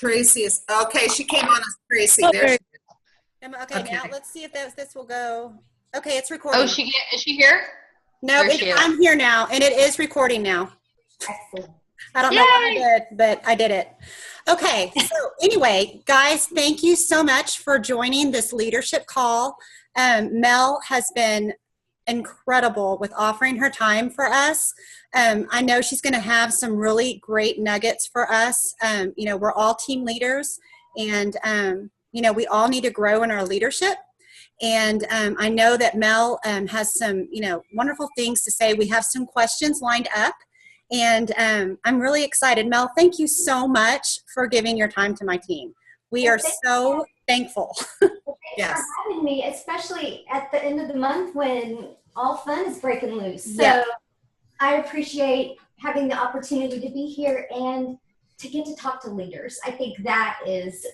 Tracy is, okay, she came on as Tracy. There she Okay. is. Okay, Okay. now let's see if this will go. Okay, it's recording. Oh, is she here? No, I'm here now, and it is recording now. I don't know what I did, but I did it. Okay, so anyway, guys, thank you so much for joining this leadership call. Mel has been incredible with offering her time for us. I know she's going to have some really great nuggets for us. You know, we're all team leaders, and you know, we all need to grow in our leadership. And I know that Mel has some, you know, wonderful things to say. We have some questions lined up, and I'm really excited. Mel, thank you so much for giving your time to my team. We are so thankful. Yes. For having me, especially at the end of the month when all fun is breaking loose. So Yeah. I appreciate having the opportunity to be here and to get to talk to leaders. I think that's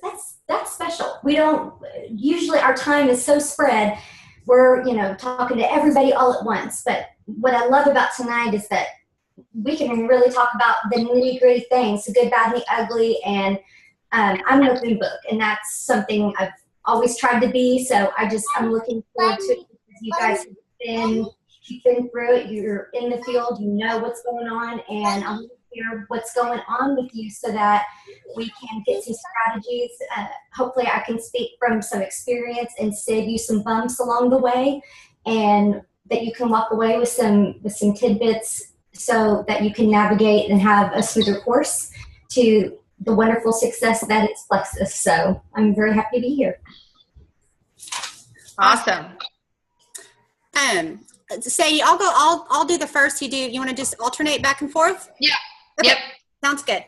special. We don't usually, our time is so spread. We're, you know, talking to everybody all at once. But what I love about tonight is that we can really talk about the nitty-gritty things, the good, bad, and the ugly. And I'm an open book, and that's something I've always tried to be. So I'm looking forward to it because you guys you've been through it. You're in the field. You know what's going on, and I'm hear what's going on with you so that we can get some strategies. Hopefully I can speak from some experience and save you some bumps along the way, and that you can walk away with some tidbits so that you can navigate and have a smoother course to the wonderful success that is Plexus. So I'm very happy to be here. Awesome. Sadie, I'll do the first. You want to just alternate back and forth? Yeah. Okay. Yep. Sounds good.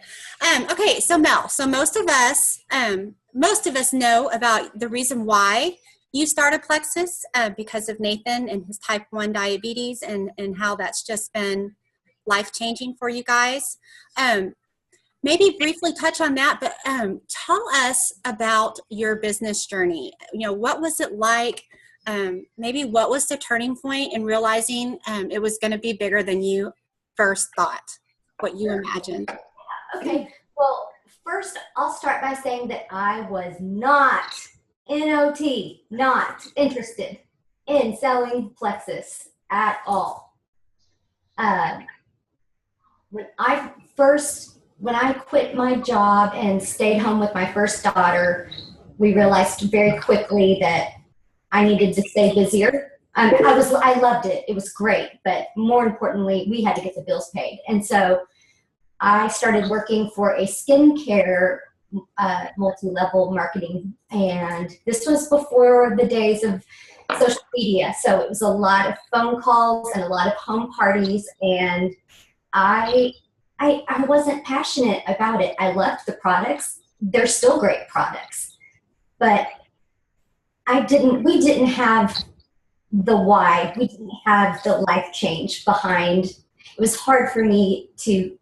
Okay, so Mel, most of us know about the reason why you started Plexus because of Nathan and his type 1 diabetes and how that's just been life-changing for you guys. Maybe briefly touch on that, but tell us about your business journey. You know, what was it like? Maybe what was the turning point in realizing it was going to be bigger than you first thought, what you imagined? Okay, well, first I'll start by saying that I was not interested in selling Plexus at all. When I quit my job and stayed home with my first daughter, we realized very quickly that I needed to stay busier. I loved it. It was great. But more importantly, we had to get the bills paid. And so I started working for a skincare multi-level marketing. And this was before the days of social media. So it was a lot of phone calls and a lot of home parties. And I wasn't passionate about it. I loved the products. They're still great products. But we didn't have the why. We didn't have the life change behind. It was hard for me to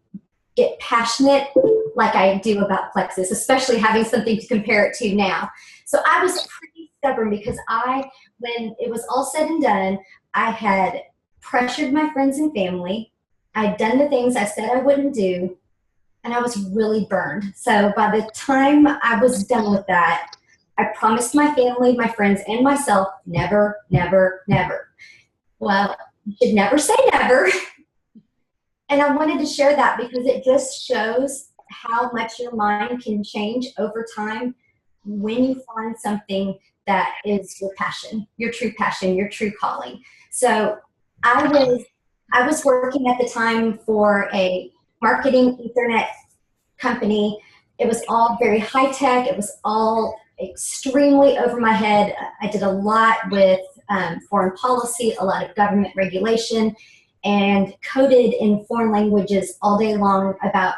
get passionate like I do about Plexus, especially having something to compare it to now. So I was pretty stubborn because when it was all said and done, I had pressured my friends and family. I'd done the things I said I wouldn't do, and I was really burned. So by the time I was done with that, I promised my family, my friends, and myself, never, never, never. Well, you should never say never. And I wanted to share that because it just shows how much your mind can change over time when you find something that is your passion, your true calling. So I was working at the time for a marketing Ethernet company. It was all very high tech. It was all extremely over my head. I did a lot with foreign policy, a lot of government regulation, and coded in foreign languages all day long about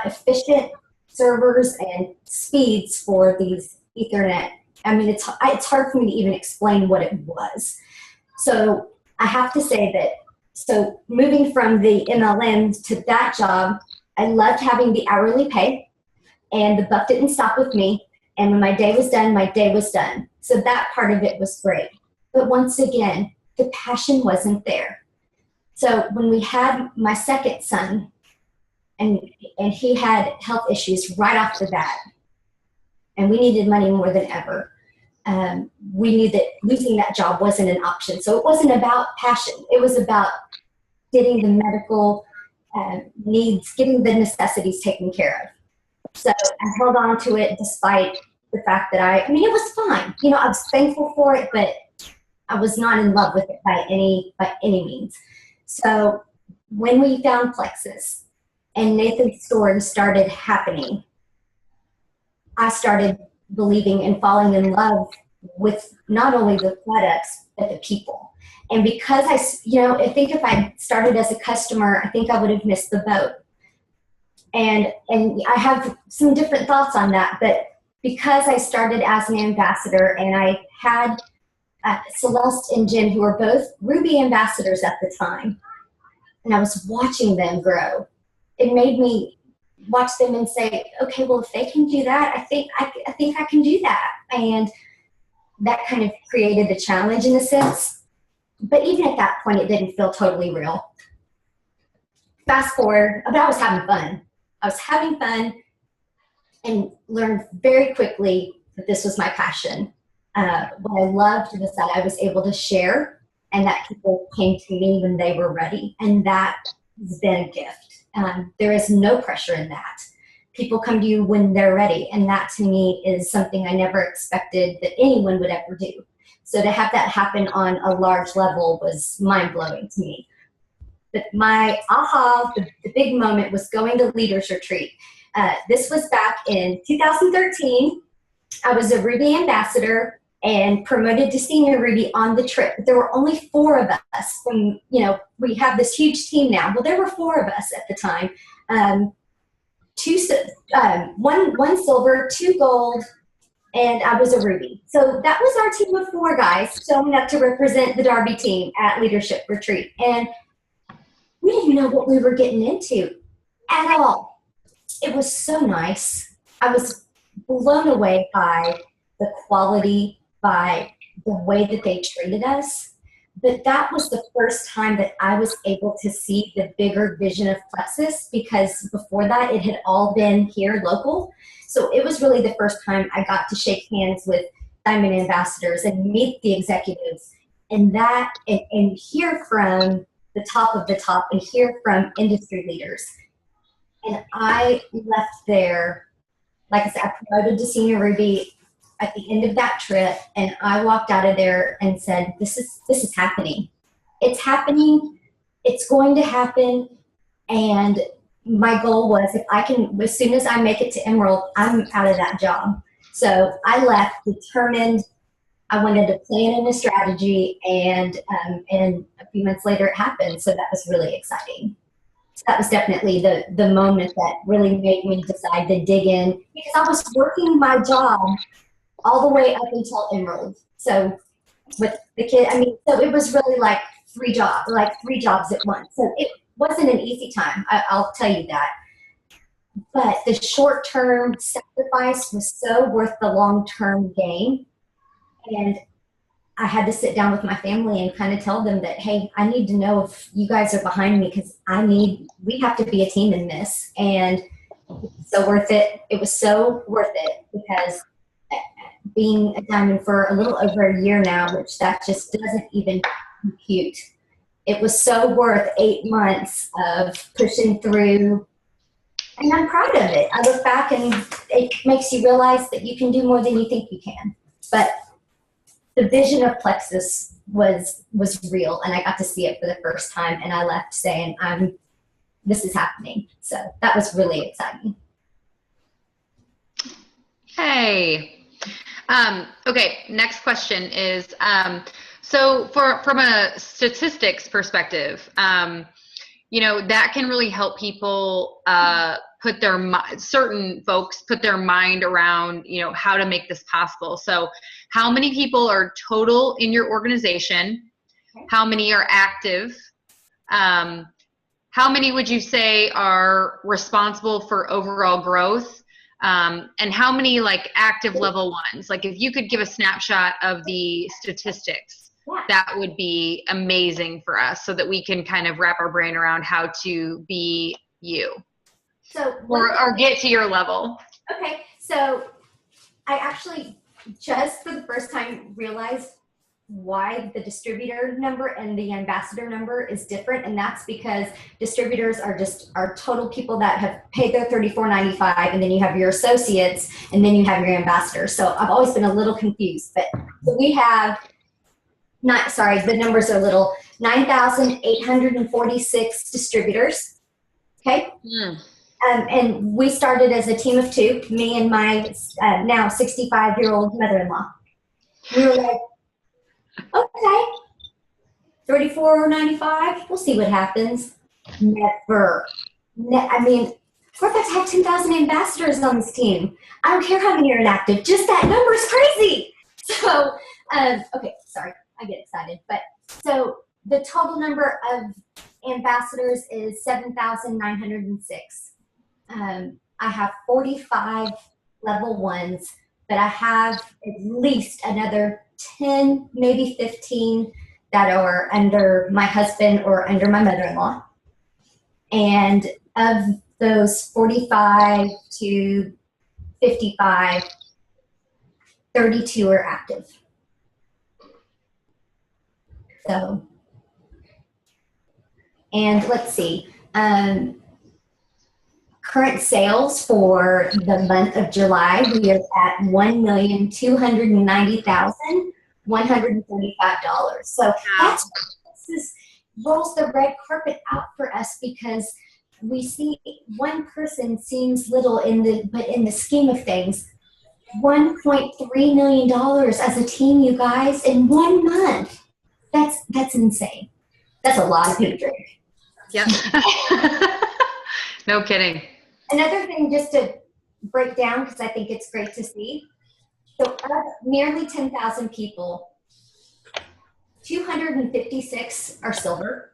efficient servers and speeds for these Ethernet. I mean, it's hard for me to even explain what it was. So I have to say that, moving from the MLM to that job, I loved having the hourly pay, and the buck didn't stop with me. And when my day was done, my day was done. So that part of it was great. But once again, the passion wasn't there. So when we had my second son, and he had health issues right off the bat, and we needed money more than ever. We knew that losing that job wasn't an option. So it wasn't about passion. It was about getting the medical needs, getting the necessities taken care of. So I held on to it despite the fact that I mean, it was fine. You know, I was thankful for it, but I was not in love with it by any means. So when we found Plexus and Nathan's story started happening, I started believing and falling in love with not only the products, but the people. And because I think if I started as a customer, I think I would have missed the boat. And I have some different thoughts on that, but because I started as an ambassador and I had Celeste and Jen, who were both Ruby ambassadors at the time, and I was watching them grow, it made me watch them and say, okay, well, if they can do that, I think I can do that. And that kind of created a challenge in a sense. But even at that point, it didn't feel totally real. Fast forward, but I was having fun. I was having fun and learned very quickly that this was my passion. What I loved was that I was able to share and that people came to me when they were ready. And that has been a gift. There is no pressure in that. People come to you when they're ready. And that to me is something I never expected that anyone would ever do. So to have that happen on a large level was mind-blowing to me. But my aha, the big moment was going to Leaders Retreat. This was back in 2013. I was a Ruby ambassador and promoted to senior Ruby on the trip. But there were only 4 of us. From, we have this huge team now. Well, there were 4 of us at the time. One silver, 2 gold, and I was a Ruby. So that was our team of 4 guys showing up to represent the Darby team at Leadership Retreat. And we didn't know what we were getting into at all. It was so nice. I was blown away by the quality, by the way that they treated us. But that was the first time that I was able to see the bigger vision of Plexus, because before that it had all been here local. So it was really the first time I got to shake hands with Diamond ambassadors and meet the executives and hear from the top of the top and hear from industry leaders. And I left there, like I said, I promoted to senior Ruby at the end of that trip, and I walked out of there and said, this is happening. It's happening. It's going to happen. And my goal was, if I can, as soon as I make it to Emerald, I'm out of that job. So I left determined. I wanted to plan in a strategy, and a few months later it happened. So that was really exciting. So that was definitely the moment that really made me decide to dig in, because I was working my job all the way up until Emerald. So with the kid, so it was really like 3 jobs at once. So it wasn't an easy time, I'll tell you that. But the short-term sacrifice was so worth the long-term gain. And I had to sit down with my family and kind of tell them that, hey, I need to know if you guys are behind me, because we have to be a team in this. And it's so worth it. It was so worth it, because being a diamond for a little over a year now, which that just doesn't even compute. It was so worth 8 months of pushing through, and I'm proud of it. I look back and it makes you realize that you can do more than you think you can. But the vision of Plexus was real, and I got to see it for the first time, and I left saying, this is happening. So that was really exciting. Hey. Okay, next question is, so from a statistics perspective, that can really help people certain folks put their mind around, how to make this possible. So how many people are total in your organization? How many are active? How many would you say are responsible for overall growth? And how many active level ones? If you could give a snapshot of the statistics, that would be amazing for us, so that we can kind of wrap our brain around how to be you. So or get to your level. Okay, so I actually just for the first time realized why the distributor number and the ambassador number is different, and that's because distributors are total people that have paid their $34.95, and then you have your associates, and then you have your ambassadors. So I've always been a little confused, but so we have the numbers are little 9,846 distributors. Okay. And we started as a team of two, me and my now 65-year-old mother-in-law. We were like, okay, $34.95, we'll see what happens. Never. I mean, we're about to have 10,000 ambassadors on this team. I don't care how many are inactive, just that number is crazy. So, okay, sorry, I get excited. But so the total number of ambassadors is 7,906. I have 45 level ones, but I have at least another 10, maybe 15 that are under my husband or under my mother-in-law. And of those 45 to 55, 32 are active. So, and let's see. Current sales for the month of July, we are at $1,290,135. So that's this rolls the red carpet out for us, because we see one person seems little but in the scheme of things, $1.3 million as a team, you guys, in 1 month. That's insane. That's a lot of food drink. Yep. No kidding. Another thing just to break down, because I think it's great to see. So of nearly 10,000 people, 256 are silver.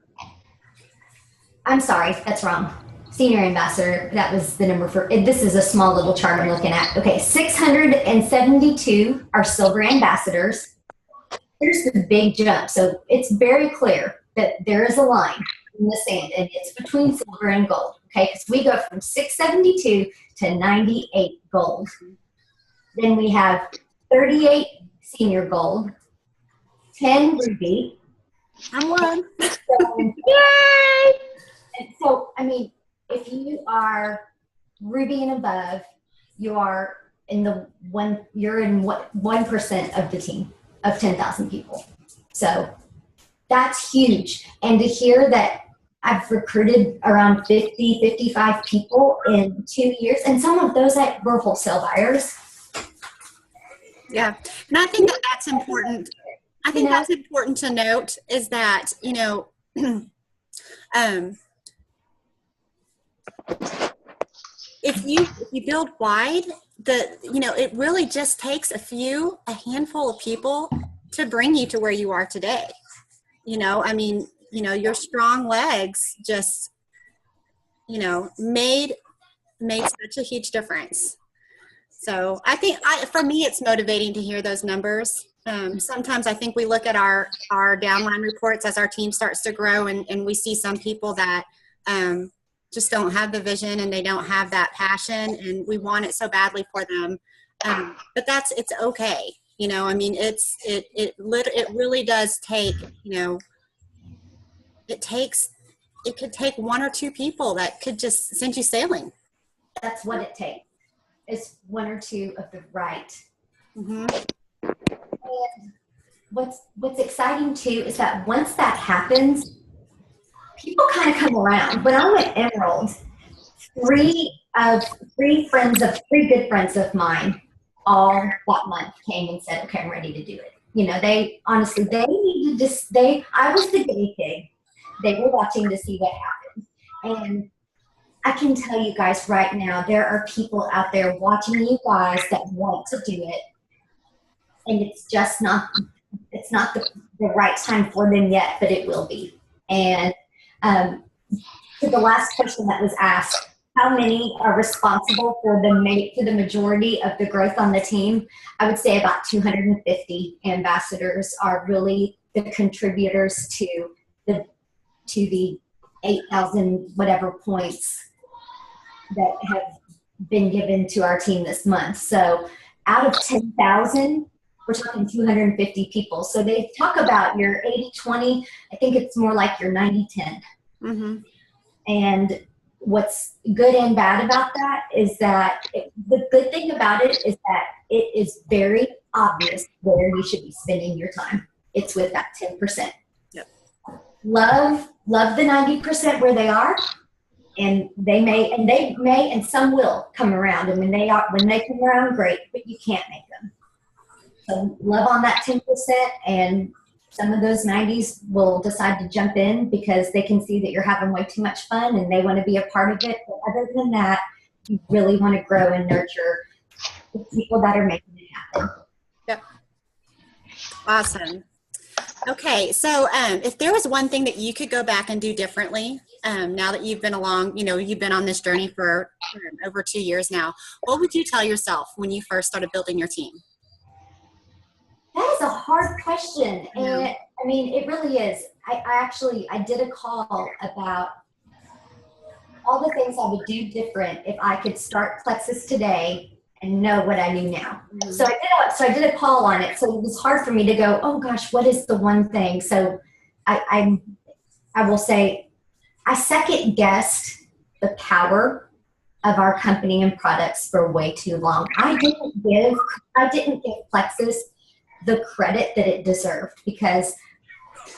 I'm sorry, that's wrong. Senior ambassador, that was the number for, this is a small little chart I'm looking at. Okay, 672 are silver ambassadors. Here's the big jump. So it's very clear that there is a line in the sand, and it's between silver and gold. Okay, because we go from 672 to 98 gold. Then we have 38 senior gold, 10 ruby. I'm one. Yay! And so, I mean, if you are ruby and above, you are in the one. You're in what 1% of the team of 10,000 people. So that's huge. And to hear that I've recruited around 50, 55 people in 2 years, and some of those that were wholesale buyers. Yeah, and I think that that's important. I think that's important to note, is that, you know, if you build wide, it really just takes a handful of people to bring you to where you are today. You know, I mean, you know, your strong legs just, you know, made such a huge difference. So I think for me, it's motivating to hear those numbers. Sometimes I think we look at our downline reports as our team starts to grow, and we see some people that just don't have the vision, and they don't have that passion, and we want it so badly for them. But it's okay. You know, I mean, it really does take, you know, it could take 1 or 2 people that could just send you sailing. That's what it takes. It's 1 or 2 of the right. Mm-hmm. And what's exciting too is that once that happens, people kind of come around. When I went Emerald, 3 good friends of mine all that month came and said, okay, I'm ready to do it. You know, they needed this. I was the guinea pig. They were watching to see what happened. And I can tell you guys right now, there are people out there watching you guys that want to do it. And it's not the right time for them yet, but it will be. And to the last question that was asked, how many are responsible for the majority of the growth on the team? I would say about 250 ambassadors are really the contributors to the 8,000 whatever points that have been given to our team this month. So out of 10,000, we're talking 250 people. So they talk about your 80-20. I think it's more like your 90-10. Mm-hmm. And what's good and bad about that is that the good thing about it is that it is very obvious where you should be spending your time. It's with that 10%. Yep. Love the 90% where they are, and they may and some will come around, and when they come around, great, but you can't make them. So love on that 10%, and some of those 90s will decide to jump in because they can see that you're having way too much fun and they want to be a part of it. But other than that, you really want to grow and nurture the people that are making it happen. Yep. Awesome. Okay, so if there was one thing that you could go back and do differently, now that you've been along, you've been on this journey for over 2 years now, what would you tell yourself when you first started building your team? That is a hard question. And I mean, it really is. I did a call about all the things I would do different if I could start Plexus today and know what I knew now. Mm-hmm. So I did a call on it. So it was hard for me to go, oh gosh, what is the one thing? So I will say I second guessed the power of our company and products for way too long. I didn't give Plexus the credit that it deserved, because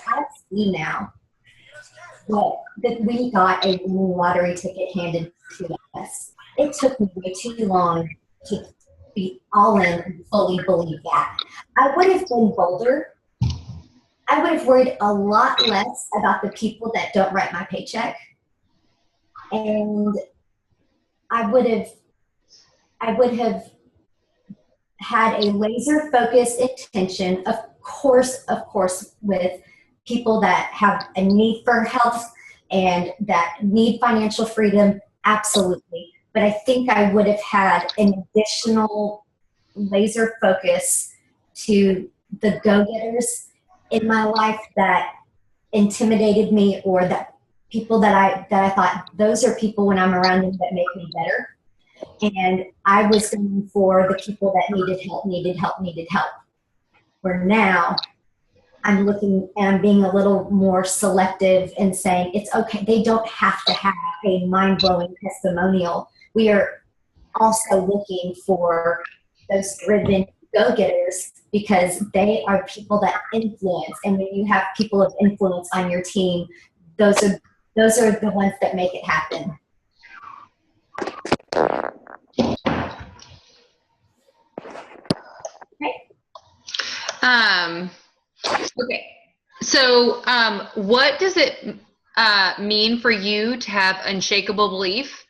I see now that we got a lottery ticket handed to us. It took me way too long to be all in and fully believe that. I would have been bolder. I would have worried a lot less about the people that don't write my paycheck. And I would have had a laser focused intention, of course, with people that have a need for health and that need financial freedom, absolutely. But I think I would have had an additional laser focus to the go-getters in my life that intimidated me, or that people that I thought, those are people when I'm around them that make me better. And I was going for the people that needed help. Where now I'm looking and I'm being a little more selective and saying it's okay. They don't have to have a mind-blowing testimonial. We are also looking for those driven go-getters, because they are people that influence. And when you have people of influence on your team, those are the ones that make it happen. Okay. So, what does it mean for you to have unshakable belief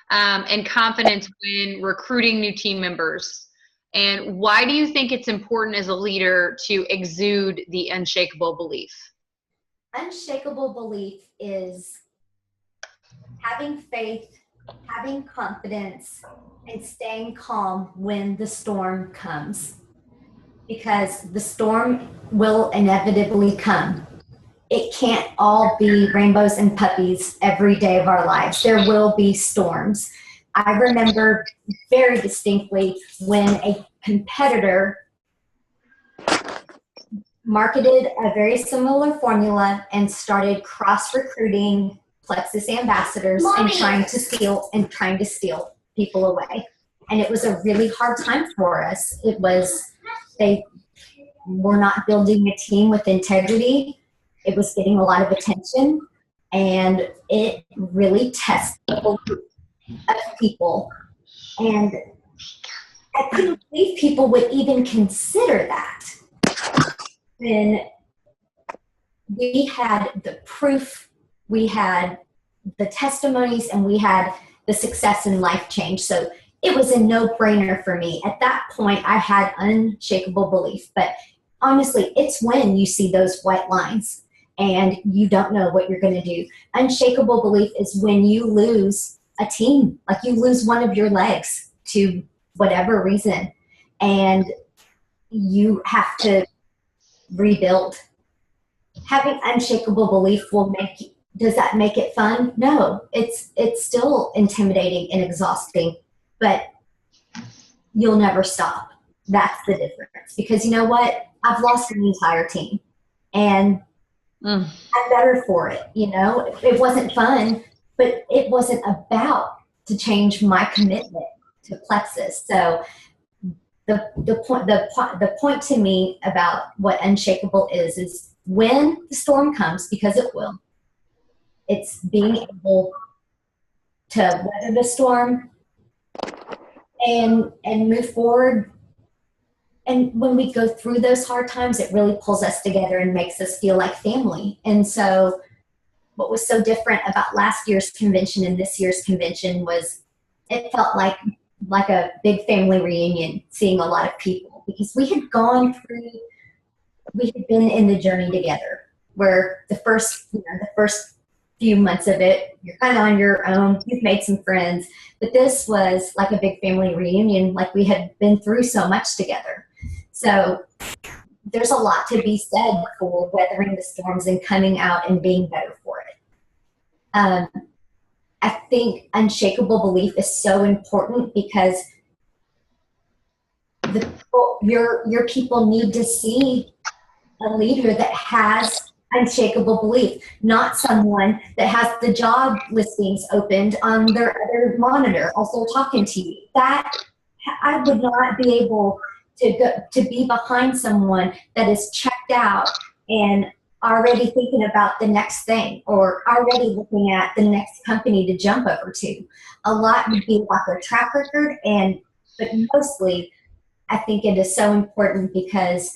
and confidence when recruiting new team members? And why do you think it's important as a leader to exude the unshakable belief? Unshakable belief is having faith, having confidence, and staying calm when the storm comes. Because the storm will inevitably come. It can't all be rainbows and puppies every day of our lives. There will be storms. I remember very distinctly when a competitor marketed a very similar formula and started cross-recruiting Plexus ambassadors and trying to steal people away. And it was a really hard time for us. They were not building a team with integrity. It was getting a lot of attention, and it really tested the belief of people. And I couldn't believe people would even consider that. When we had the proof, we had the testimonies, and we had the success and life change. So it was a no-brainer for me. At that point, I had unshakable belief. But honestly, it's when you see those white lines and you don't know what you're going to do. Unshakable belief is when you lose a team, like you lose one of your legs to whatever reason, and you have to rebuild. Having unshakable belief will Does that make it fun? No, it's still intimidating and exhausting, but you'll never stop. That's the difference. Because you know what? I've lost an entire team, and I'm better for it. You know, it wasn't fun, but it wasn't about to change my commitment to Plexus. So the point to me about what unshakable is when the storm comes, because it will, it's being able to weather the storm and move forward. And when we go through those hard times, it really pulls us together and makes us feel like family. And so what was so different about last year's convention and this year's convention was it felt like a big family reunion, seeing a lot of people, because we had been in the journey together, where the first few months of it, you're kind of on your own, you've made some friends, but this was like a big family reunion, like we had been through so much together. So there's a lot to be said for weathering the storms and coming out and being better for it. I think unshakable belief is so important because your people need to see a leader that has unshakable belief, not someone that has the job listings opened on their other monitor as they're talking to you. That I would not be able to be behind someone that is checked out and already thinking about the next thing or already looking at the next company to jump over to. A lot would be about their track record, but mostly I think it is so important because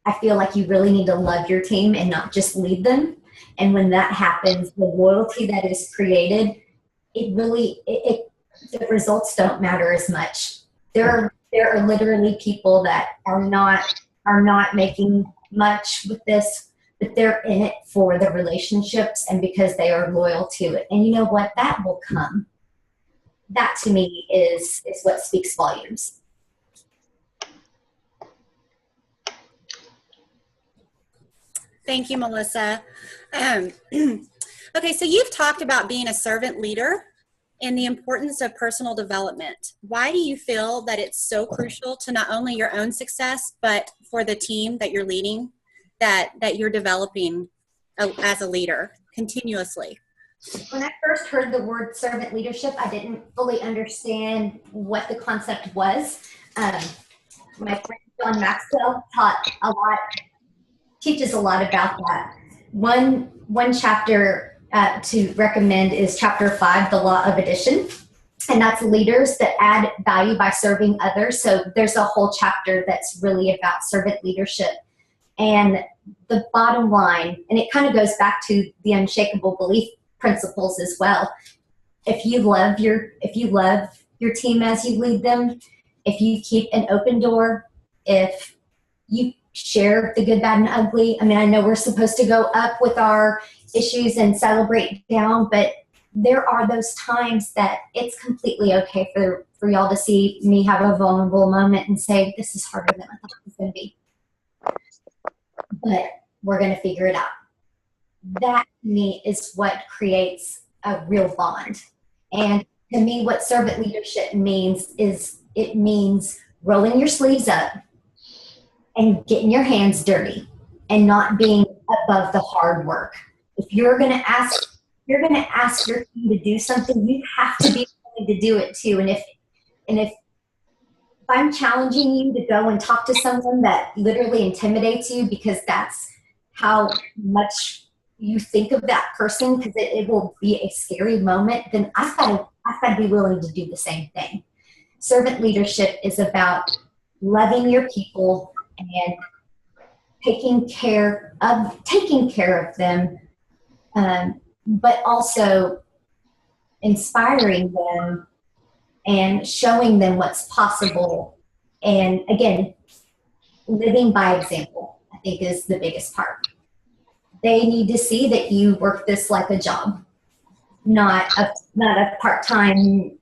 I feel like you really need to love your team and not just lead them. And when that happens, the loyalty that is created, the results don't matter as much. There are literally people that are not making much with this, but they're in it for the relationships and because they are loyal to it. And you know what? That will come. That to me is what speaks volumes. Thank you, Melissa. Okay, so you've talked about being a servant leader and the importance of personal development. Why do you feel that it's so crucial to not only your own success, but for the team that you're leading, that you're developing as a leader continuously? When I first heard the word servant leadership, I didn't fully understand what the concept was. My friend John Maxwell teaches a lot about that. One chapter to recommend is chapter 5, the law of addition. And that's leaders that add value by serving others. So there's a whole chapter that's really about servant leadership. And the bottom line, and it kind of goes back to the unshakable belief principles as well. If you love your team as you lead them, if you keep an open door, if you share the good, bad, and ugly. I mean, I know we're supposed to go up with our issues and celebrate down, but there are those times that it's completely okay for y'all to see me have a vulnerable moment and say, this is harder than I thought it was going to be. But we're going to figure it out. That, to me, is what creates a real bond. And to me, what servant leadership means is it means rolling your sleeves up and getting your hands dirty and not being above the hard work. If you're going to ask your team to do something, you have to be willing to do it too. And if I'm challenging you to go and talk to someone that literally intimidates you because that's how much you think of that person, because it will be a scary moment, then I've got to be willing to do the same thing. Servant leadership is about loving your people and taking care of them, but also inspiring them and showing them what's possible. And again, living by example, I think, is the biggest part. They need to see that you work this like a job, not a part-time,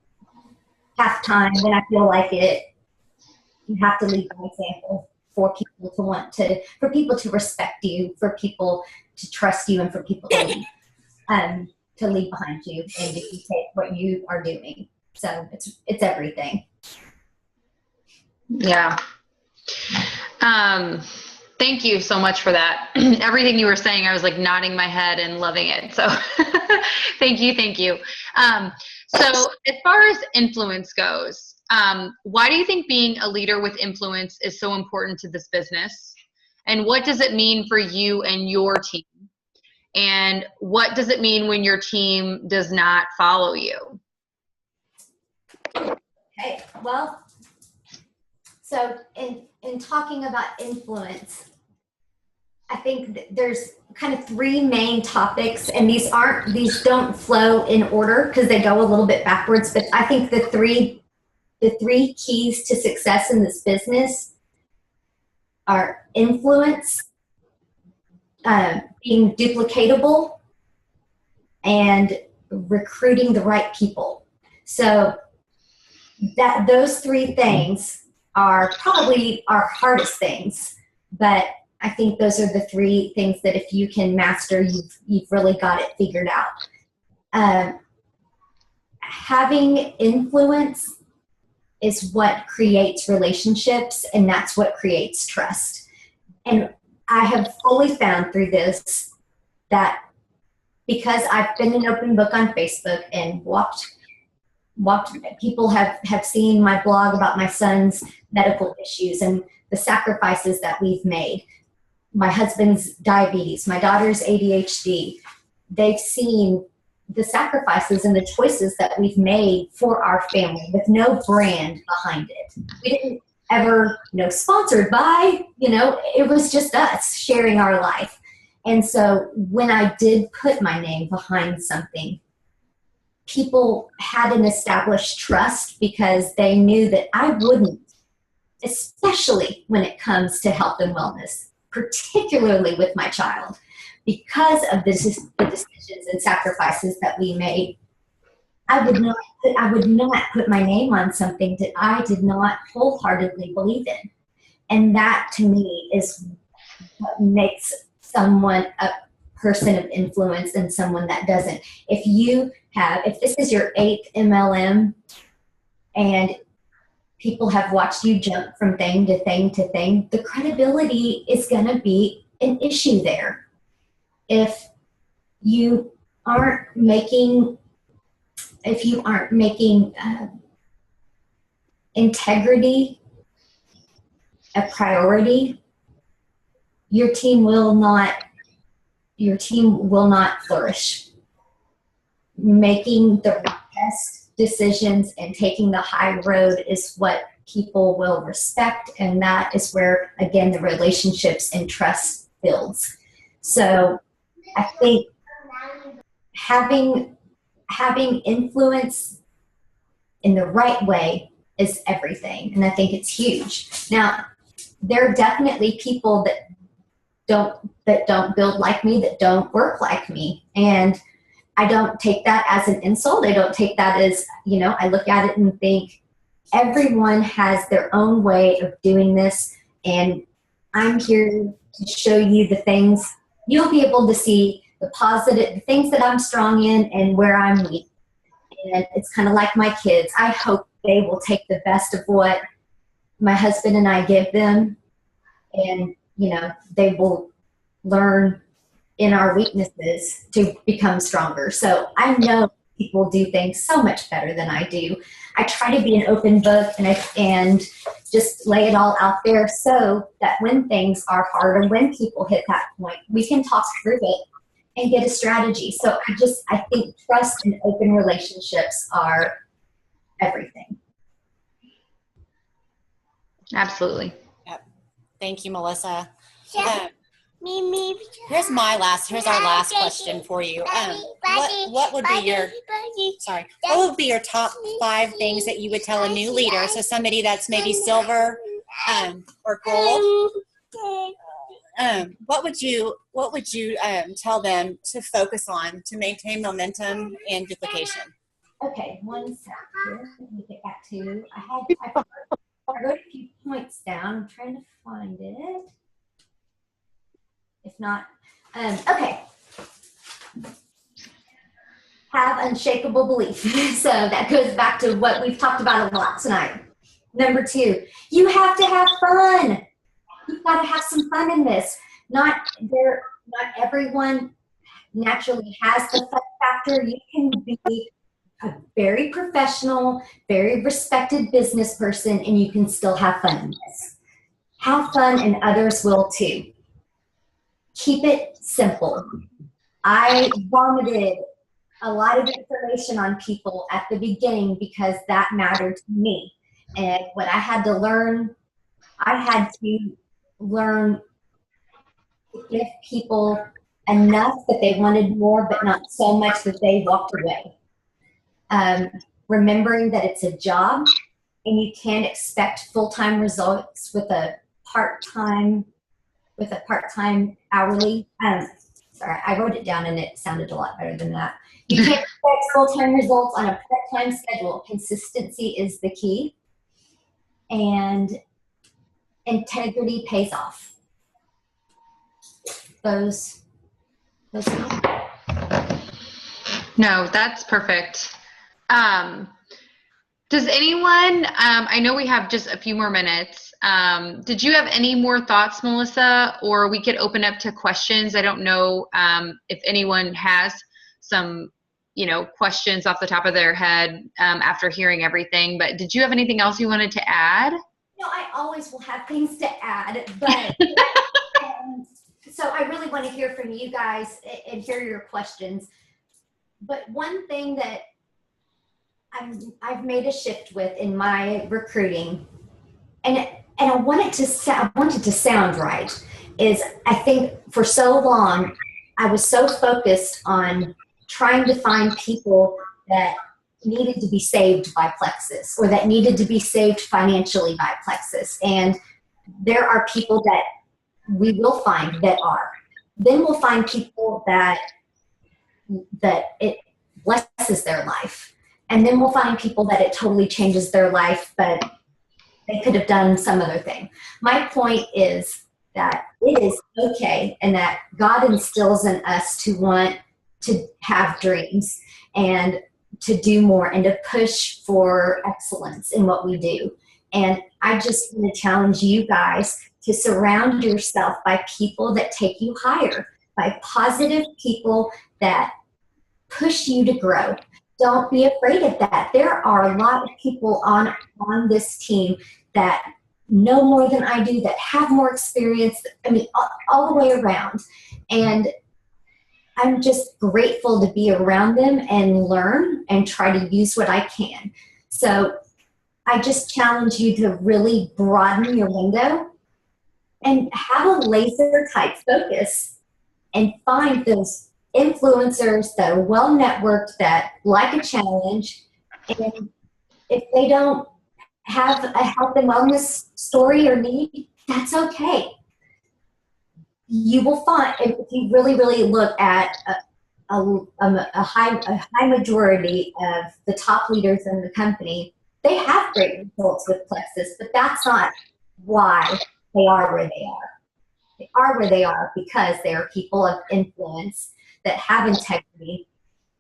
half-time when I feel like it. You have to lead by example. for people to for people to respect you, for people to trust you, and for people to leave behind you and to take what you are doing. So it's everything. Yeah. Thank you so much for that. Everything you were saying, I was like nodding my head and loving it. So thank you. So as far as influence goes, why do you think being a leader with influence is so important to this business? And what does it mean for you and your team? And what does it mean when your team does not follow you? Okay, well, so in talking about influence, I think there's kind of three main topics, and these don't flow in order because they go a little bit backwards, but I think the three keys to success in this business are influence, being duplicatable, and recruiting the right people. So those three things are probably our hardest things, but I think those are the three things that if you can master, you've really got it figured out. Having influence is what creates relationships, and that's what creates trust. And I have fully found through this that because I've been an open book on Facebook and people have seen my blog about my son's medical issues and the sacrifices that we've made. My husband's diabetes, my daughter's ADHD. They've seen the sacrifices and the choices that we've made for our family with no brand behind it. We didn't ever, sponsored by, it was just us sharing our life. And so when I did put my name behind something, people had an established trust because they knew that I wouldn't, especially when it comes to health and wellness, particularly with my child, because of the decisions and sacrifices that we made. I would not put my name on something that I did not wholeheartedly believe in. And that to me is what makes someone a person of influence and someone that doesn't. If this is your 8th MLM and people have watched you jump from thing to thing to thing, the credibility is going to be an issue there. If you aren't making integrity a priority, your team will not flourish. Making the best decisions and taking the high road is what people will respect, and that is where, again, the relationships and trust builds. So I think having influence in the right way is everything, and I think it's huge. Now, there are definitely people that don't build like me, that don't work like me, and I don't take that as an insult. I don't take that as, I look at it and think everyone has their own way of doing this, and I'm here to show you the things. You'll be able to see the things that I'm strong in and where I'm weak. And it's kind of like my kids. I hope they will take the best of what my husband and I give them, and, they will learn in our weaknesses to become stronger. So I know people do things so much better than I do. I try to be an open book and just lay it all out there so that when things are hard or when people hit that point, we can talk through it and get a strategy. So I think trust and open relationships are everything. Absolutely. Yep. Thank you, Melissa. Here's our last question for you. What would be your top 5 things that you would tell a new leader? So somebody that's maybe silver or gold. What would you tell them to focus on to maintain momentum and duplication? Okay, one sec here. Let me get back to. I wrote a few points down. I'm trying to find it. If not, okay. Have unshakable belief. So that goes back to what we've talked about a lot tonight. Number 2, you have to have fun. You've got to have some fun in this. Not everyone naturally has the fun factor. You can be a very professional, very respected business person, and you can still have fun in this. Have fun, and others will too. Keep it simple. I vomited a lot of information on people at the beginning because that mattered to me. And what I had to learn to give people enough that they wanted more, but not so much that they walked away. Remembering that it's a job and you can't expect full-time results with a part-time hourly. Sorry, I wrote it down and it sounded a lot better than that. You can't expect full-time results on a part-time schedule. Consistency is the key, and integrity pays off. Those. No, that's perfect. Does anyone, I know we have just a few more minutes. Did you have any more thoughts, Melissa? Or we could open up to questions. I don't know if anyone has some, questions off the top of their head after hearing everything. But did you have anything else you wanted to add? I always will have things to add, but so I really want to hear from you guys and hear your questions. But one thing that I've made a shift with in my recruiting, and I want it to sound right, is I think for so long I was so focused on trying to find people that needed to be saved by Plexus or that needed to be saved financially by Plexus. And there are people that we will find that are. Then we'll find people that it blesses their life. And then we'll find people that it totally changes their life, but they could have done some other thing. My point is that it is okay and that God instills in us to want to have dreams and to do more and to push for excellence in what we do. And I just want to challenge you guys to surround yourself by people that take you higher, by positive people that push you to grow. Don't be afraid of that. There are a lot of people on this team that know more than I do, that have more experience, all the way around. And I'm just grateful to be around them and learn and try to use what I can. So I just challenge you to really broaden your window and have a laser type focus and find those influencers that are well networked, that like a challenge. And if they don't have a health and wellness story or need, that's okay. You will find, if you really, really look at a high majority of the top leaders in the company, they have great results with Plexus, but that's not why they are where they are. They are where they are because they are people of influence that have integrity,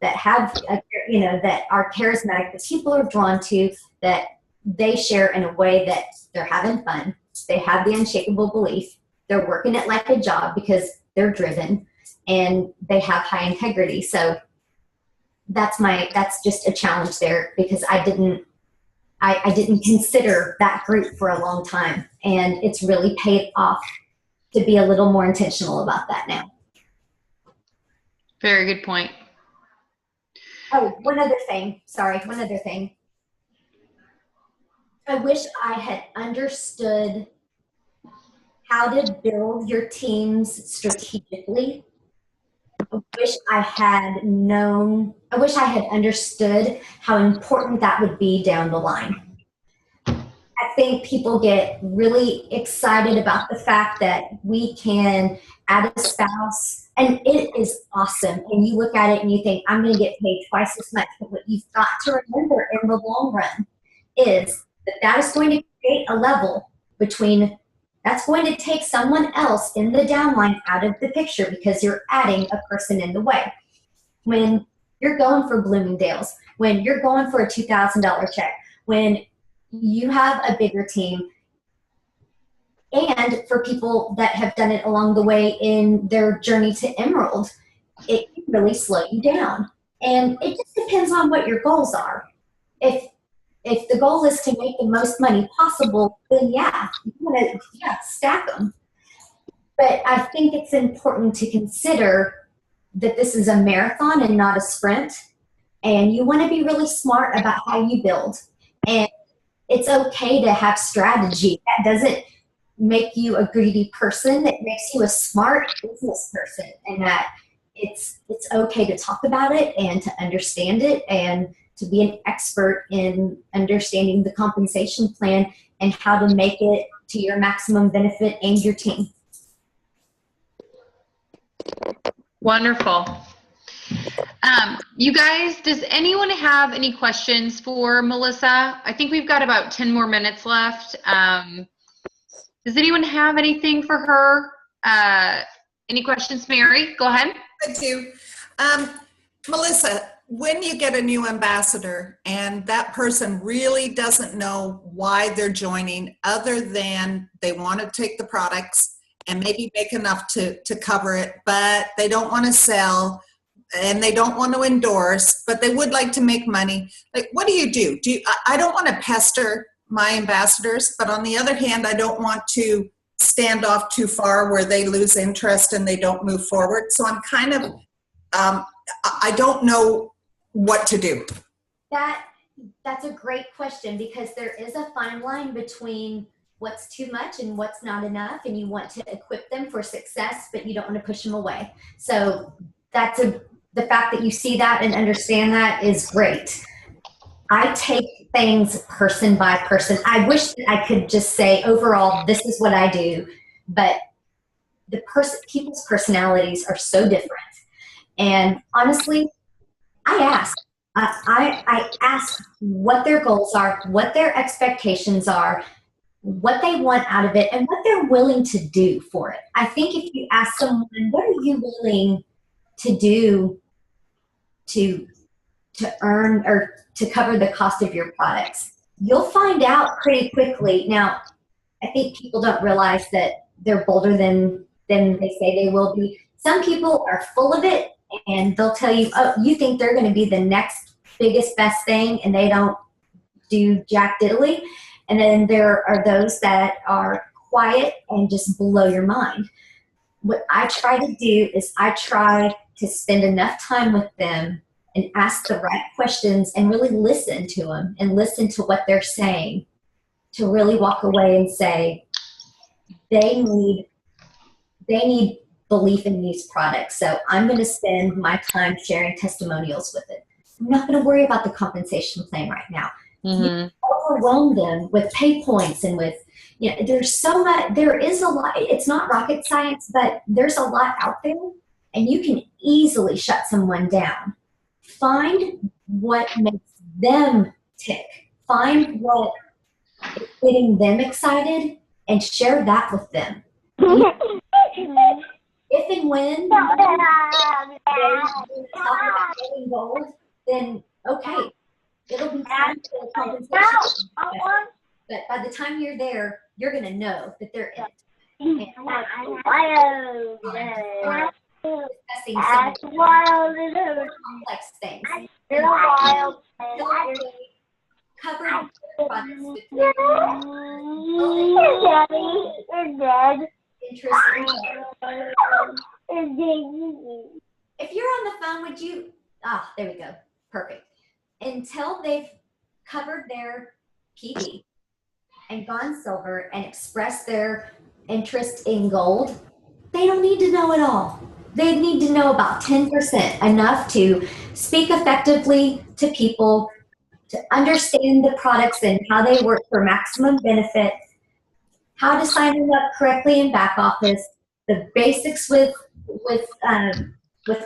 that have, that are charismatic, that people are drawn to, that they share in a way that they're having fun. They have the unshakable belief. They're working it like a job because they're driven and they have high integrity. So that's just a challenge there because I didn't consider that group for a long time, and it's really paid off to be a little more intentional about that now. Very good point. Oh, one other thing. I wish I had understood how to build your teams strategically. I wish I had understood how important that would be down the line. I think people get really excited about the fact that we can add a spouse, and it is awesome. And you look at it and you think, I'm going to get paid twice as much. But what you've got to remember in the long run is that is going to create a level that's going to take someone else in the downline out of the picture because you're adding a person in the way. When you're going for Bloomingdale's, when you're going for a $2,000 check, when you have a bigger team, and for people that have done it along the way in their journey to Emerald, it can really slow you down. And it just depends on what your goals are. If the goal is to make the most money possible, then yeah, you want to stack them. But I think it's important to consider that this is a marathon and not a sprint. And you want to be really smart about how you build. And it's okay to have strategy. That doesn't make you a greedy person. It makes you a smart business person. And that it's okay to talk about it and to understand it and to be an expert in understanding the compensation plan and how to make it to your maximum benefit and your team. Wonderful. You guys, does anyone have any questions for Melissa? I think we've got about 10 more minutes left. Does anyone have anything for her? Any questions, Mary? Go ahead. I do. Melissa, when you get a new ambassador and that person really doesn't know why they're joining other than they want to take the products and maybe make enough to cover it, but they don't want to sell and they don't want to endorse, but they would like to make money, like what do you do? I don't want to pester my ambassadors, but on the other hand, I don't want to stand off too far where they lose interest and they don't move forward. So I'm kind of, I don't know what to do. That's a great question because there is a fine line between what's too much and what's not enough, and you want to equip them for success, but you don't want to push them away. So the fact that you see that and understand that is great. I take things person by person. I wish that I could just say overall, this is what I do, but people's personalities are so different. And honestly, I ask what their goals are, what their expectations are, what they want out of it, and what they're willing to do for it. I think if you ask someone, what are you willing to do to earn or to cover the cost of your products, you'll find out pretty quickly. Now, I think people don't realize that they're bolder than they say they will be. Some people are full of it and they'll tell you, oh, you think they're going to be the next biggest, best thing, and they don't do jack diddly. And then there are those that are quiet and just blow your mind. What I try to do is I try to spend enough time with them and ask the right questions and really listen to them and listen to what they're saying to really walk away and say, they need belief in these products. So I'm going to spend my time sharing testimonials with it. I'm not going to worry about the compensation plan right now. Mm-hmm. You overwhelm them with pay points and with, there's so much, there is a lot, it's not rocket science, but there's a lot out there and you can easily shut someone down. Find what makes them tick. Find what is getting them excited and share that with them. If and when they talk about getting gold, then okay, it'll be time for the compensation. But by the time you're there, you're going to know that they're in it. Discussing some complex things. Cover products with if you're on the phone, would you? There we go. Perfect. Until they've covered their PD and gone silver and expressed their interest in gold, they don't need to know it all. They need to know about 10%, enough to speak effectively to people, to understand the products and how they work for maximum benefit, how to sign them up correctly in back office, the basics with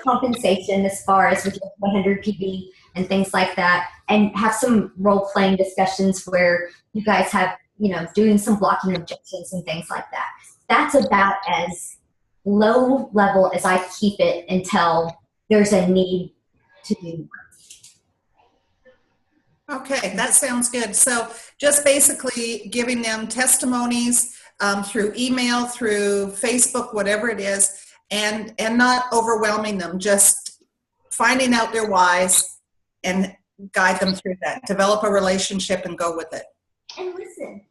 compensation as far as with 100 PB and things like that, and have some role-playing discussions where you guys have doing some blocking objections and things like that. That's about as low level as I keep it until there's a need to do more. Okay, that sounds good. So just basically giving them testimonies through email, through Facebook, whatever it is, and not overwhelming them, just finding out their whys and guide them through that. Develop a relationship and go with it. And listen,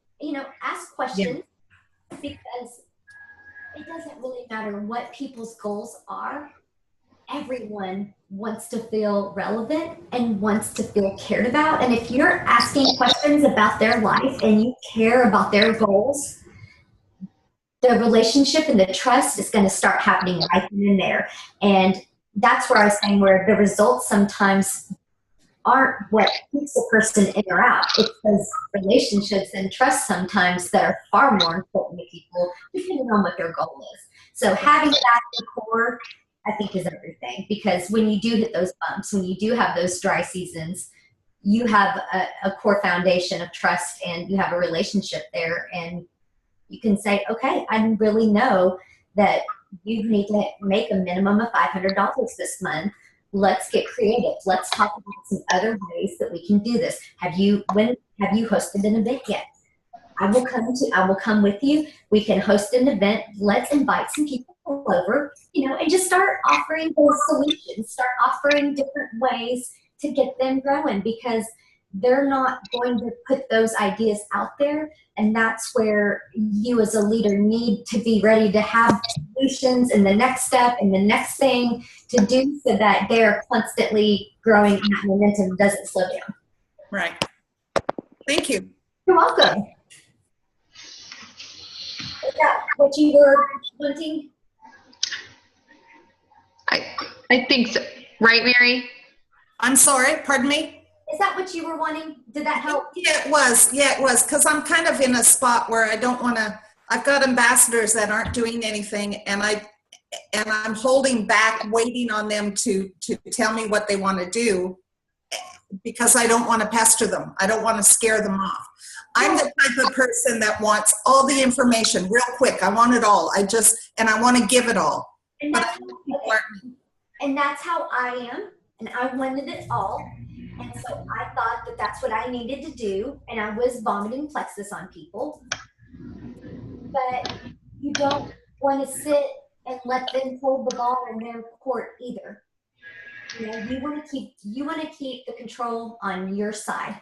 ask questions because it doesn't really matter what people's goals are. Everyone wants to feel relevant and wants to feel cared about. And if you're asking questions about their life and you care about their goals, the relationship and the trust is going to start happening right then and there. And that's where I was saying where the results sometimes aren't what keeps a person in or out. It's those relationships and trust sometimes that are far more important to people depending on what their goal is. So having that at the core, I think, is everything, because when you do hit those bumps, when you do have those dry seasons, you have a core foundation of trust and you have a relationship there, and you can say, okay, I really know that you need to make a minimum of $500 this month. Let's get creative. Let's talk about some other ways that we can do this. Have you hosted an event yet? I will come with you. We can host an event. Let's invite some people over, and just start offering those solutions, start offering different ways to get them growing, because they're not going to put those ideas out there. And that's where you as a leader need to be ready to have solutions and the next step and the next thing to do so that they're constantly growing and that momentum doesn't slow down. Right. Thank you. You're welcome. Is that what you were wanting? I think so. Right, Mary? I'm sorry, pardon me? Is that what you were wanting? Did that help? Yeah, it was. Because I'm kind of in a spot where I don't want to, I've got ambassadors that aren't doing anything, and I'm holding back, waiting on them to tell me what they want to do, because I don't want to pester them. I don't want to scare them off. I'm the type of person that wants all the information real quick. I want it all. I want to give it all. And that's how I am. And I wanted it all. And so I thought that that's what I needed to do. And I was vomiting plexus on people. But you don't want to sit and let them hold the ball in their court either. You want to keep the control on your side.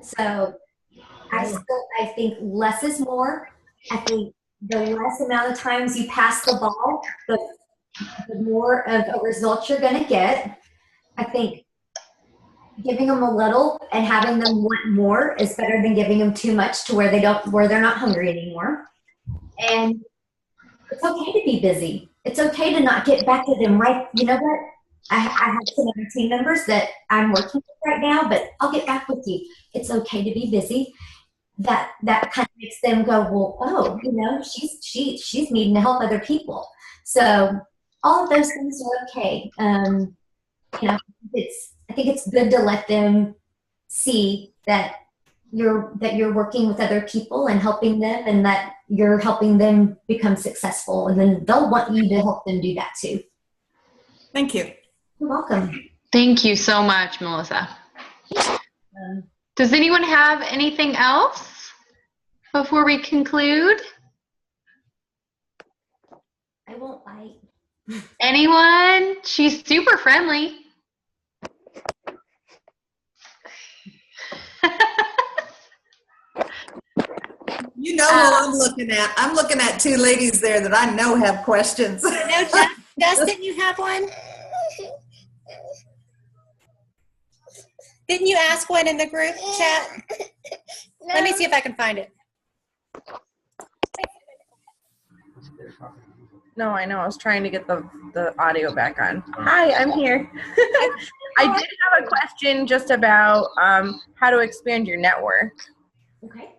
So I think less is more. I think the less amount of times you pass the ball, the more of a result you're going to get. I think giving them a little and having them want more is better than giving them too much to where they're not hungry anymore. And it's okay to be busy. It's okay to not get back to them right. You know what? I have some other team members that I'm working with right now, but I'll get back with you. It's okay to be busy. That kind of makes them go, well, oh, she's needing to help other people. So all of those things are okay. I think it's good to let them see that you're working with other people and helping them, and that you're helping them become successful, and then they'll want you to help them do that too. Thank you. You're welcome. Thank you so much, Melissa. Does anyone have anything else before we conclude? I won't bite. Anyone? She's super friendly. You know who I'm looking at. I'm looking at two ladies there that I know have questions. No, Dustin, you have one? Didn't you ask one in the group chat? No. Let me see if I can find it. No, I know. I was trying to get the audio back on. Hi, I'm here. I did have a question just about how to expand your network. Okay.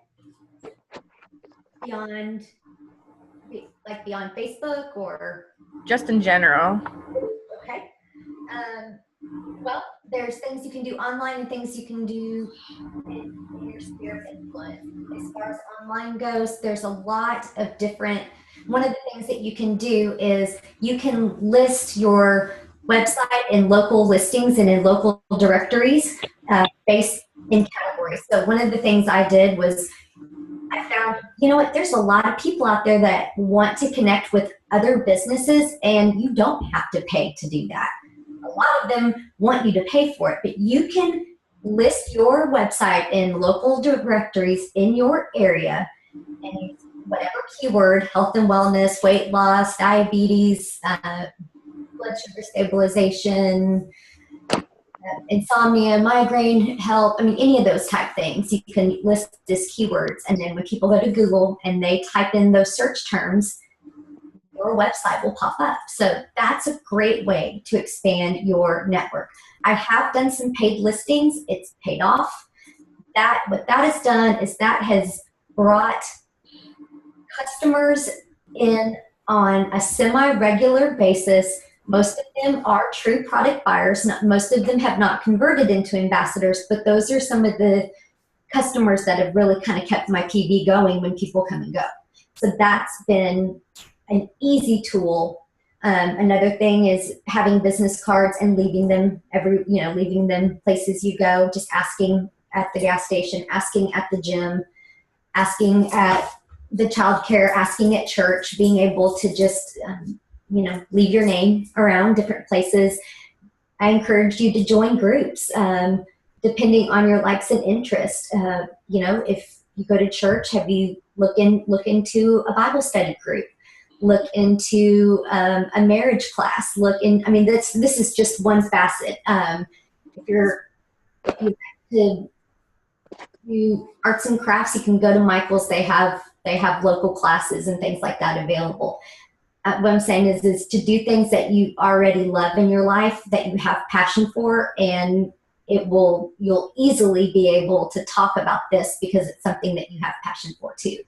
Beyond Facebook or? Just in general. Okay. Well, there's things you can do online and things you can do in your sphere of influence. As far as online goes, there's a lot of different, one of the things that you can do is you can list your website in local listings and in local directories based in categories. So one of the things I did was I found, you know what, there's a lot of people out there that want to connect with other businesses, and you don't have to pay to do that. A lot of them want you to pay for it, but you can list your website in local directories in your area and use whatever keyword, health and wellness, weight loss, diabetes, blood sugar stabilization, insomnia, migraine help. I mean, any of those type things. You can list as keywords. And then when people go to Google and they type in those search terms, your website will pop up. So that's a great way to expand your network. I have done some paid listings. It's paid off. What that has done is that has brought customers in on a semi-regular basis. Most of them are true product buyers. Most of them have not converted into ambassadors, but those are some of the customers that have really kind of kept my PV going when people come and go. So that's been an easy tool. Another thing is having business cards and leaving them leaving them places you go, just asking at the gas station, asking at the gym, asking at the childcare, asking at church, being able to just, leave your name around different places. I encourage you to join groups, depending on your likes and interests. If you go to church, have you look into a Bible study group? Look into a marriage class. This is just one facet. If you like to do arts and crafts, you can go to Michael's. They have local classes and things like that available. What I'm saying is to do things that you already love in your life, that you have passion for, and you'll easily be able to talk about this because it's something that you have passion for too.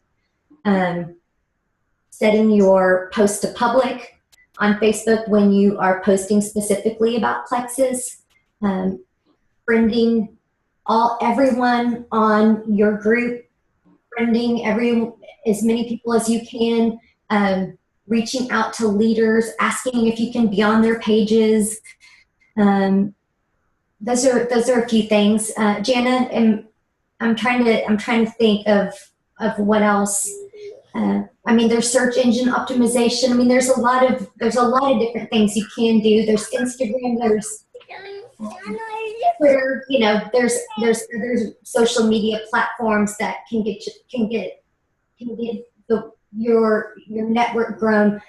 Setting your post to public on Facebook when you are posting specifically about plexus, friending everyone on your group, friending as many people as you can, reaching out to leaders, asking if you can be on their pages. Those are a few things. Jana, and I'm trying to think of what else. There's search engine optimization. There's a lot of different things you can do. There's Instagram. There's Twitter. There's other social media platforms that can get your network grown.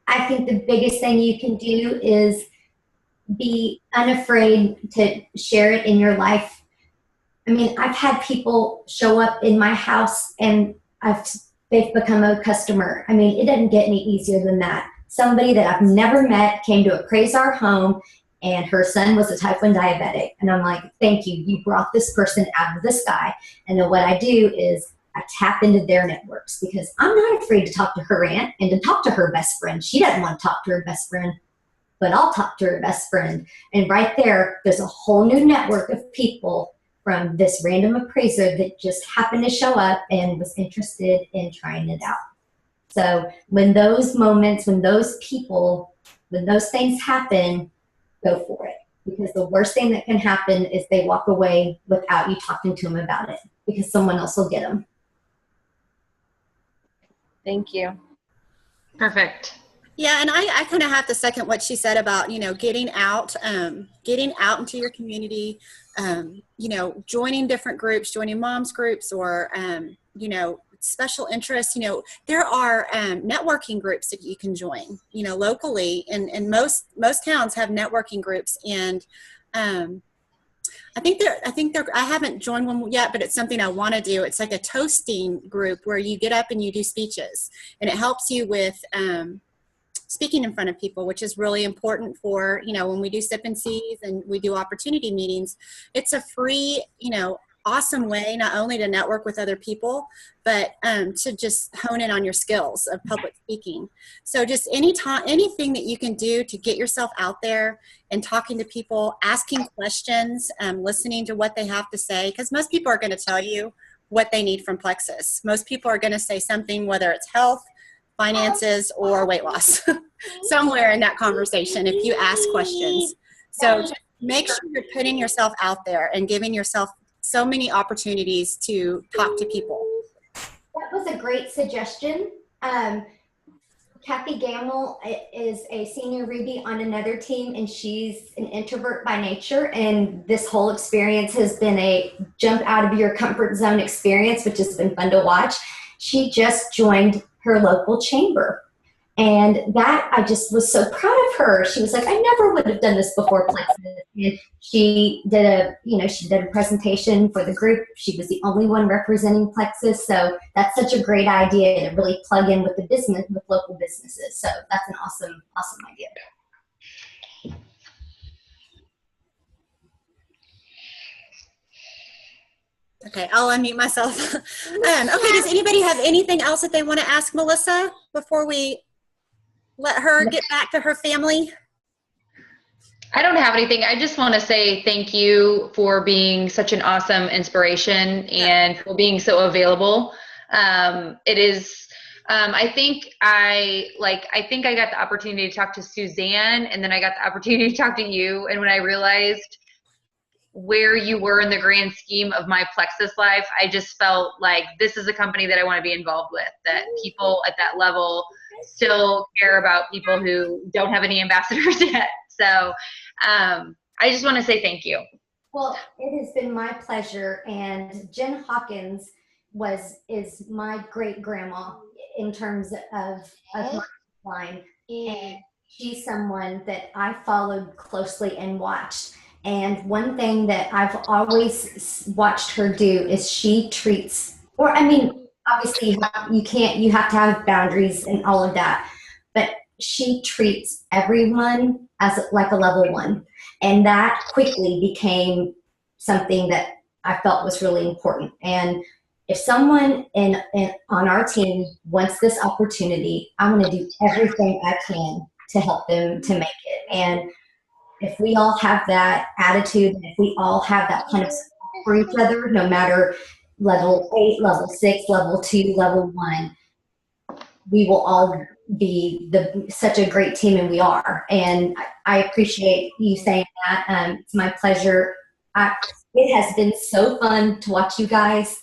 I think the biggest thing you can do is be unafraid to share it in your life. I've had people show up in my house and they've become a customer. It doesn't get any easier than that. Somebody that I've never met came to a Praise Our home, and her son was a type 1 diabetic. And I'm like, thank you. You brought this person out of the sky. And then what I do is I tap into their networks, because I'm not afraid to talk to her aunt and to talk to her best friend. She doesn't want to talk to her best friend, but I'll talk to her best friend. And right there's a whole new network of people from this random appraiser that just happened to show up and was interested in trying it out. So when those things happen, go for it. Because the worst thing that can happen is they walk away without you talking to them about it, because someone else will get them. Thank you. Perfect. Yeah, and I kind of have to second what she said about, getting out into your community, joining different groups, joining moms groups, or, special interests. There are networking groups that you can join, locally, and most towns have networking groups. And I haven't joined one yet, but it's something I want to do. It's like a toasting group where you get up and you do speeches, and it helps you with speaking in front of people, which is really important for, when we do sip and sees and we do opportunity meetings. It's a free, awesome way, not only to network with other people, but to just hone in on your skills of public speaking. So just anything that you can do to get yourself out there and talking to people, asking questions, listening to what they have to say, because most people are going to tell you what they need from Plexus. Most people are going to say something, whether it's health, finances, or weight loss, somewhere in that conversation if you ask questions. So just make sure you're putting yourself out there and giving yourself so many opportunities to talk to people. That was a great suggestion. Kathy Gamble is a senior Ruby on another team, and she's an introvert by nature. And this whole experience has been a jump out of your comfort zone experience, which has been fun to watch. She just joined her local chamber. And that, I just was so proud of her. She was like, I never would have done this before Plexus. And she did a presentation for the group. She was the only one representing Plexus. So that's such a great idea to really plug in with the business, with local businesses. So that's an awesome, awesome idea. Okay, I'll unmute myself. Okay, does anybody have anything else that they want to ask Melissa before we let her get back to her family? I don't have anything. I just want to say thank you for being such an awesome inspiration and for being so available. It is, I think I got the opportunity to talk to Suzanne, and then I got the opportunity to talk to you. And when I realized where you were in the grand scheme of my Plexus life, I just felt like this is a company that I want to be involved with, that people at that level still care about people who don't have any ambassadors yet. So I just want to say thank you. Well, it has been my pleasure. And Jen Hawkins is my great grandma in terms of my line. And she's someone that I followed closely and watched. And one thing that I've always watched her do is she treats, or I mean, obviously you have to have boundaries and all of that, but she treats everyone as like a level one. And that quickly became something that I felt was really important. And if someone on our team wants this opportunity, I'm going to do everything I can to help them to make it. And if we all have that attitude, and if we all have that kind of support for each other, no matter level 8, level 6, level 2, level 1, we will all be such a great team, and we are. And I appreciate you saying that. It's my pleasure. It has been so fun to watch you guys.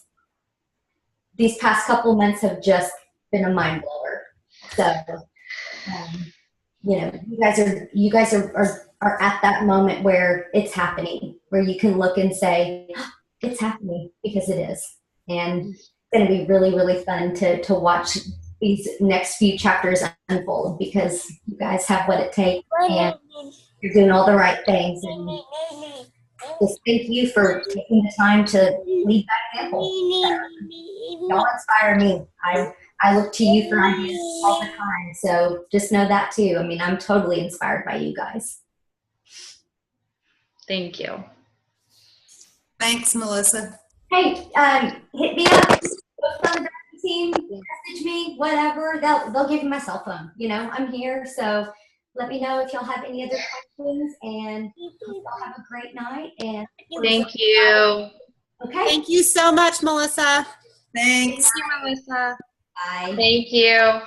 These past couple months have just been a mind blower. So, you guys are at that moment where it's happening, where you can look and say, oh, it's happening, because it is. And it's going to be really, really fun to watch these next few chapters unfold, because you guys have what it takes and you're doing all the right things. And just thank you for taking the time to lead that example. Y'all inspire me. I look to you for ideas all the time. So just know that too. I mean, I'm totally inspired by you guys. Thank you. Thanks, Melissa. Hey, hit me up. Post on the team, message me, whatever. They'll give you my cell phone. I'm here. So let me know if y'all have any other questions, and y'all have a great night. And thank you. Okay. Thank you so much, Melissa. Thanks. Thank you, Melissa. Bye. Thank you.